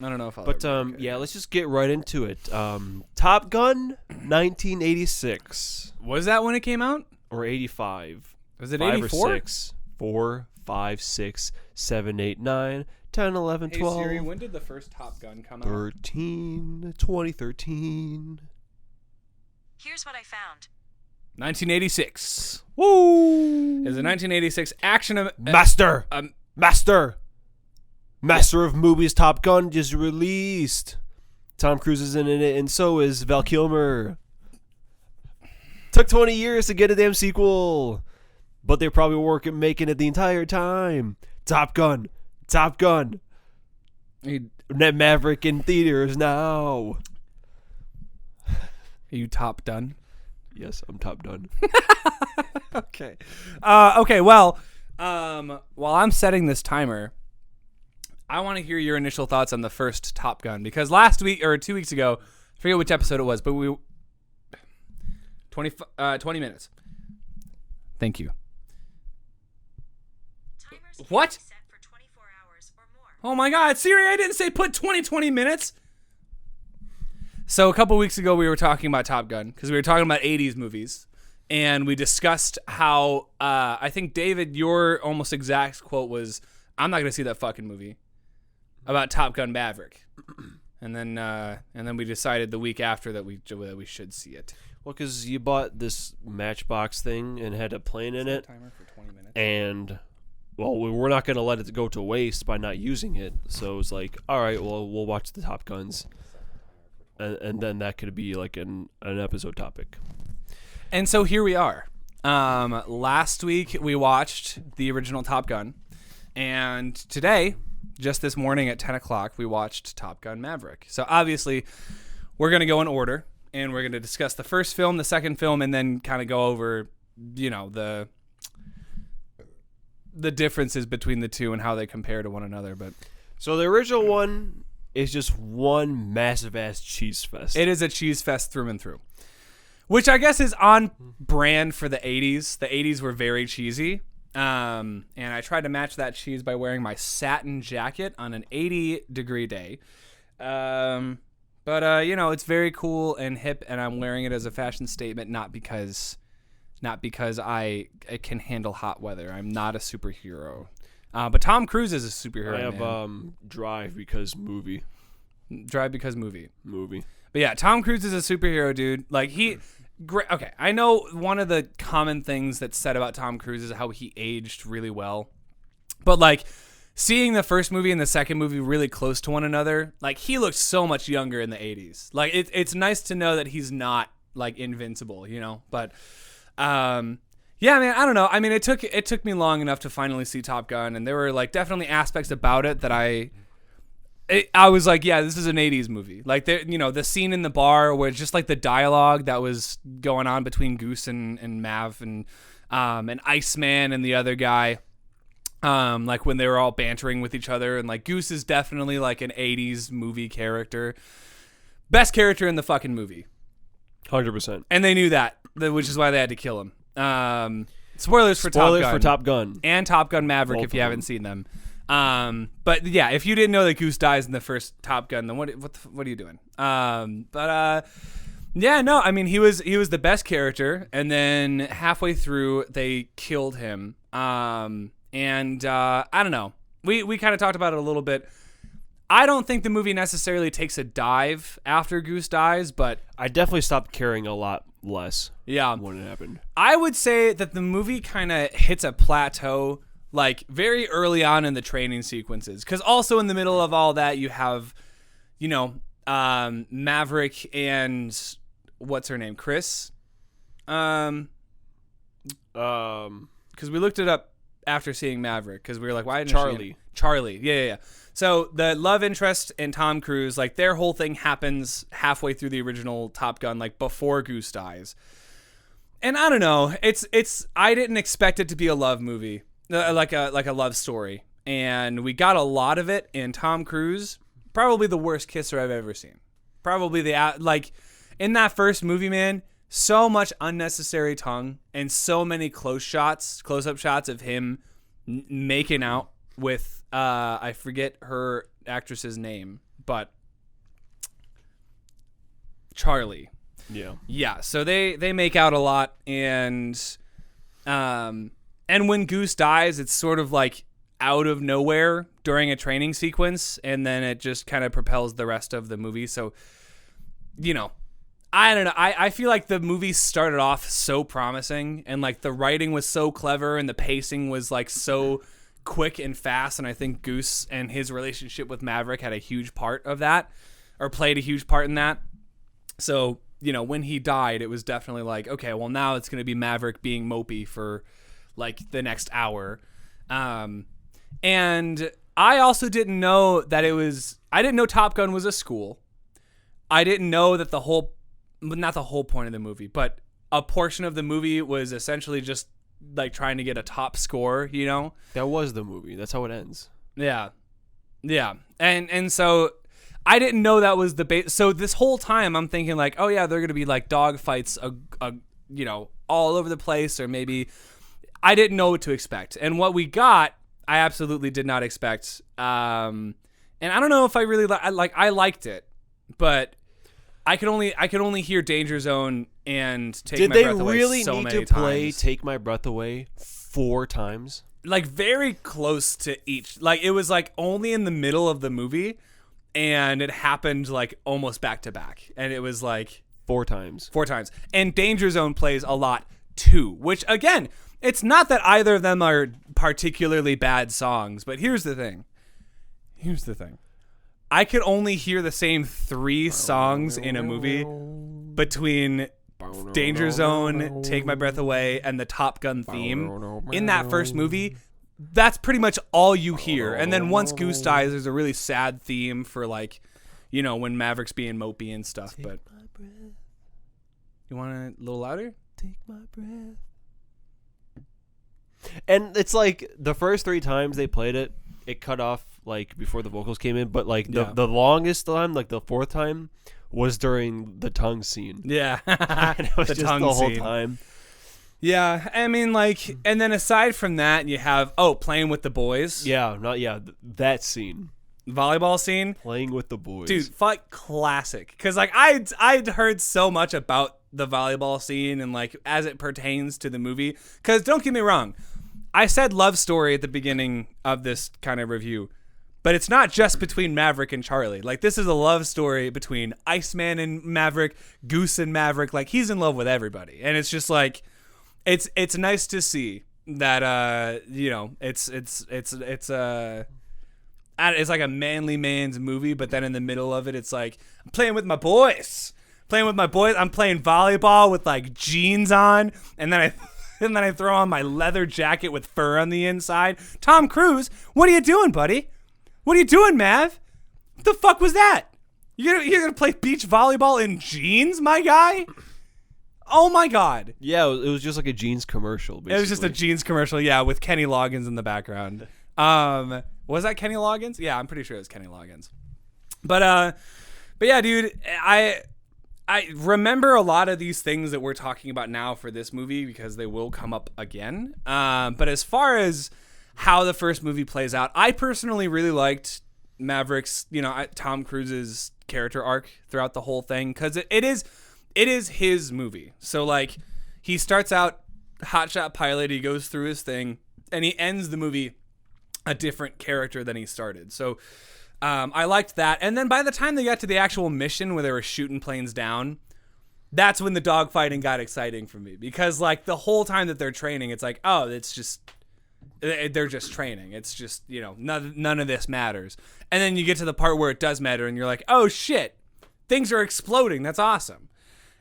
I don't know if I'll. But yeah, let's just get right into it. Top Gun, 1986 Was that when it came out? or 85? Was it 5 or 84? 6? 4, 5, 6, 7, 8, 9, 10, 11, 12. Hey Siri, when did the first Top Gun come out? 2013. Here's what I found. 1986. Woo! Is a 1986 action Master of movies. Top Gun just released. Tom Cruise is in it, and so is Val Kilmer. Took 20 years to get a damn sequel, but they probably were making it the entire time. Top Gun. Net Maverick in theaters now. Are you top done? Yes, I'm top done. Okay. Okay. Well, while I'm setting this timer, I want to hear your initial thoughts on the first Top Gun, because last week or 2 weeks ago, I forget which episode it was, but 20 minutes. Thank you. What? Set for 24 hours or more. Oh my God, Siri, I didn't say put 20 minutes. So a couple weeks ago, we were talking about Top Gun because we were talking about 80s movies. And we discussed how, I think, David, your almost exact quote was, I'm not going to see that fucking movie about Top Gun Maverick. And then we decided the week after that we should see it. Well, because you bought this Matchbox thing and had a plane in it. Timer for 20 minutes. And, well, we're not going to let it go to waste by not using it. So it was like, all right, well, we'll watch the Top Guns. And then that could be like an episode topic. And so here we are. Last week we watched the original Top Gun. And today, just this morning at 10 o'clock, we watched Top Gun Maverick. So obviously, we're going to go in order. And we're going to discuss the first film, the second film, and then kind of go over, the differences between the two and how they compare to one another. But so the original one is just one massive ass cheese fest. it is a cheese fest through and through, which I guess is on brand for the 80s. The 80s were very cheesy. And I tried to match that cheese by wearing my satin jacket on an 80-degree day. But it's very cool and hip, and I'm wearing it as a fashion statement, not because I can handle hot weather. I'm not a superhero. But Tom Cruise is a superhero. I have Drive because movie. Drive because movie. Movie. But yeah, Tom Cruise is a superhero, dude. Like great. Okay, I know one of the common things that's said about Tom Cruise is how he aged really well. But like seeing the first movie and the second movie really close to one another, like he looks so much younger in the 80s. Like it's nice to know that he's not like invincible, But yeah, man, I don't know. I mean, it took me long enough to finally see Top Gun, and there were like definitely aspects about it that I was like, yeah, this is an 80s movie. Like the scene in the bar where it's just like the dialogue that was going on between Goose and Mav and Iceman and the other guy. Like when they were all bantering with each other, and like Goose is definitely like an 80s movie character. Best character in the fucking movie. 100%. And they knew that, which is why they had to kill him. Spoilers for Top Gun. And Top Gun Maverick if you haven't seen them. But yeah, if you didn't know that Goose dies in the first Top Gun, then what are you doing? Yeah, no, I mean he was the best character, and then halfway through they killed him. I don't know. We kind of talked about it a little bit. I don't think the movie necessarily takes a dive after Goose dies, but I definitely stopped caring a lot less. Yeah, when it happened. I would say that the movie kind of hits a plateau like very early on in the training sequences, because also in the middle of all that you have, Maverick and what's her name, Chris, because we looked it up after seeing Maverick, because we were like, why didn't Charlie? Yeah. So the love interest in Tom Cruise, like their whole thing happens halfway through the original Top Gun, like before Goose dies. And I don't know, I didn't expect it to be a love movie, like a love story, and we got a lot of it. And Tom Cruise, probably the worst kisser I've ever seen. Probably in that first movie, man, so much unnecessary tongue and so many close-up shots of him making out with I forget her actress's name, but Charlie. Yeah. Yeah, so they make out a lot, and when Goose dies, it's sort of like out of nowhere during a training sequence, and then it just kind of propels the rest of the movie. So, you know, I don't know. I feel like the movie started off so promising, and like the writing was so clever, and the pacing was like so quick and fast, and I think Goose and his relationship with Maverick had a huge part of that, or played a huge part in that. So, you know, when he died, it was definitely like, okay, well, now it's going to be Maverick being mopey for like the next hour. And I also didn't know that I didn't know Top Gun was a school. I didn't know that not the whole point of the movie, but a portion of the movie was essentially just like trying to get a top score, you know? That was the movie. That's how it ends. Yeah. Yeah. And so I didn't know that was the base. So this whole time I'm thinking like, oh yeah, they're going to be like dog fights, you know, all over the place, or maybe I didn't know what to expect. And what we got, I absolutely did not expect. And I don't know if I really I liked it, but I could only hear Danger Zone and Take My Breath Away really so need many to play times. Take My Breath Away 4 times? Like very close to each. Like it was like only in the middle of the movie, and it happened like almost back to back. And it was like 4 times. 4 times. And Danger Zone plays a lot too, which again, it's not that either of them are particularly bad songs, but here's the thing. I could only hear the same 3 songs in a movie between Danger Zone, Take My Breath Away, and the Top Gun theme. In that first movie, that's pretty much all you hear. And then once Goose dies, there's a really sad theme for like, you know, when Maverick's being mopey and stuff. But you want it a little louder? Take my breath. And it's like the first 3 times they played it, it cut off like before the vocals came in, but like the longest time, like the 4th time, was during the tongue scene. Yeah. And it was The just tongue the whole scene. time. Yeah, I mean, like, and then aside from that, you have Playing with the Boys. That scene. Volleyball scene. Playing with the Boys. Dude, fuck, classic. Because like I'd heard so much about the volleyball scene and like as it pertains to the movie. Because don't get me wrong, I said love story at the beginning of this kind of review, but it's not just between Maverick and Charlie. Like this is a love story between Iceman and Maverick, Goose and Maverick. Like he's in love with everybody, and it's just like it's nice to see that you know it's like a manly man's movie, but then in the middle of it, it's like I'm playing with my boys. I'm playing volleyball with like jeans on, and then I throw on my leather jacket with fur on the inside. Tom Cruise, what are you doing, buddy? What are you doing, Mav? What the fuck was that? You're gonna play beach volleyball in jeans, my guy? Oh my god. Yeah, it was just like a jeans commercial, basically. It was just a jeans commercial, yeah, with Kenny Loggins in the background. Was that Kenny Loggins? Yeah, I'm pretty sure it was Kenny Loggins. But yeah, dude, I remember a lot of these things that we're talking about now for this movie because they will come up again. But as far as how the first movie plays out, I personally really liked Maverick's, you know, Tom Cruise's character arc throughout the whole thing because it is his movie. So like he starts out hotshot pilot, he goes through his thing, and he ends the movie a different character than he started. So I liked that. And then by the time they got to the actual mission where they were shooting planes down, that's when the dogfighting got exciting for me because like the whole time that they're training, it's like, oh, it's just they're just training. It's just, you know, none of this matters. And then you get to the part where it does matter and you're like, oh shit, things are exploding. That's awesome.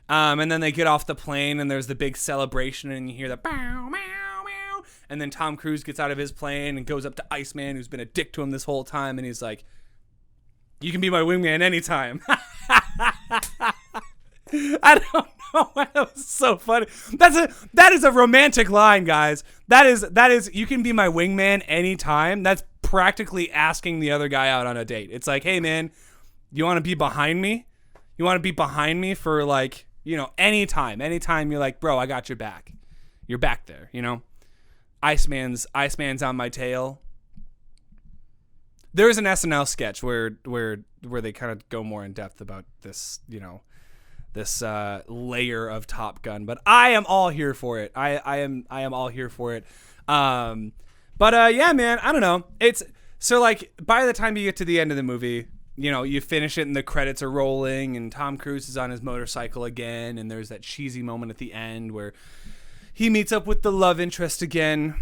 And then they get off the plane and there's the big celebration and you hear the bow, meow, meow. And then Tom Cruise gets out of his plane and goes up to Iceman, who's been a dick to him this whole time. And he's like, you can be my wingman anytime. I don't know why that was so funny. That is a romantic line, guys. That is you can be my wingman anytime. That's practically asking the other guy out on a date. It's like, hey man, you want to be behind me? You want to be behind me for like, you know, anytime. Anytime you're like, bro, I got your back. You're back there, you know? Iceman's on my tail. There's an SNL sketch where they kind of go more in depth about this, this layer of Top Gun. But I am all here for it. I am all here for it. Yeah, man, I don't know. It's so like by the time you get to the end of the movie, you finish it and the credits are rolling and Tom Cruise is on his motorcycle again, and there's that cheesy moment at the end where he meets up with the love interest again.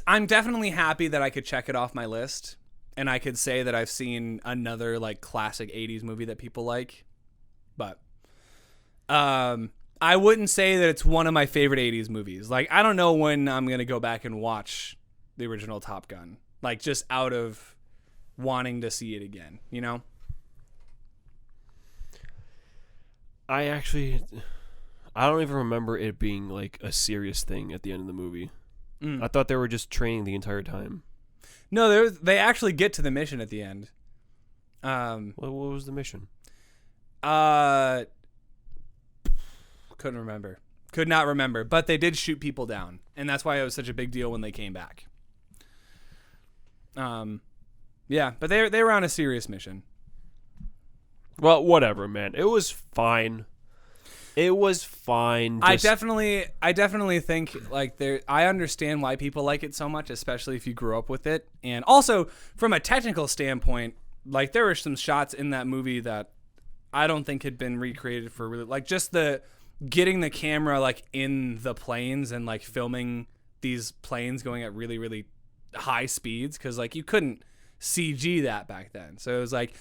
I'm definitely happy that I could check it off my list and I could say that I've seen another like classic 80s movie that people like. But I wouldn't say that it's one of my favorite 80s movies. Like, I don't know when I'm going to go back and watch the original Top Gun. Like, just out of wanting to see it again, I don't even remember it being like a serious thing at the end of the movie. I thought they were just training the entire time. No, they actually get to the mission at the end. What was the mission? Couldn't remember. Could not remember. But they did shoot people down, and that's why it was such a big deal when they came back. Yeah, but they were on a serious mission. Well, whatever, man. It was fine. It was fine. I definitely think like I understand why people like it so much, especially if you grew up with it. And also from a technical standpoint, like there were some shots in that movie that I don't think had been recreated for really, like just the getting the camera like in the planes and like filming these planes going at really, really high speeds. 'Cause like you couldn't CG that back then. So it was like,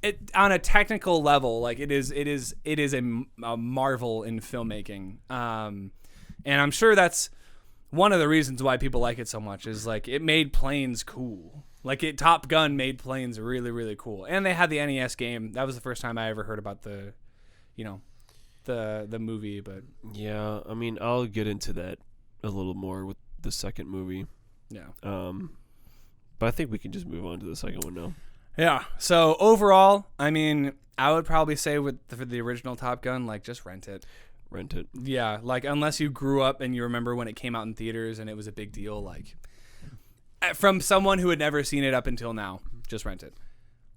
it on a technical level, like it is a marvel in filmmaking, and I'm sure that's one of the reasons why people like it so much is like it made planes cool. Like Top Gun made planes really, really cool, and they had the NES game. That was the first time I ever heard about the movie. But yeah, I mean, I'll get into that a little more with the second movie. Yeah. But I think we can just move on to the second one now. Yeah. So overall, I mean, I would probably say for the original Top Gun, like just rent it. Rent it. Yeah. Like unless you grew up and you remember when it came out in theaters and it was a big deal, like from someone who had never seen it up until now, just rent it.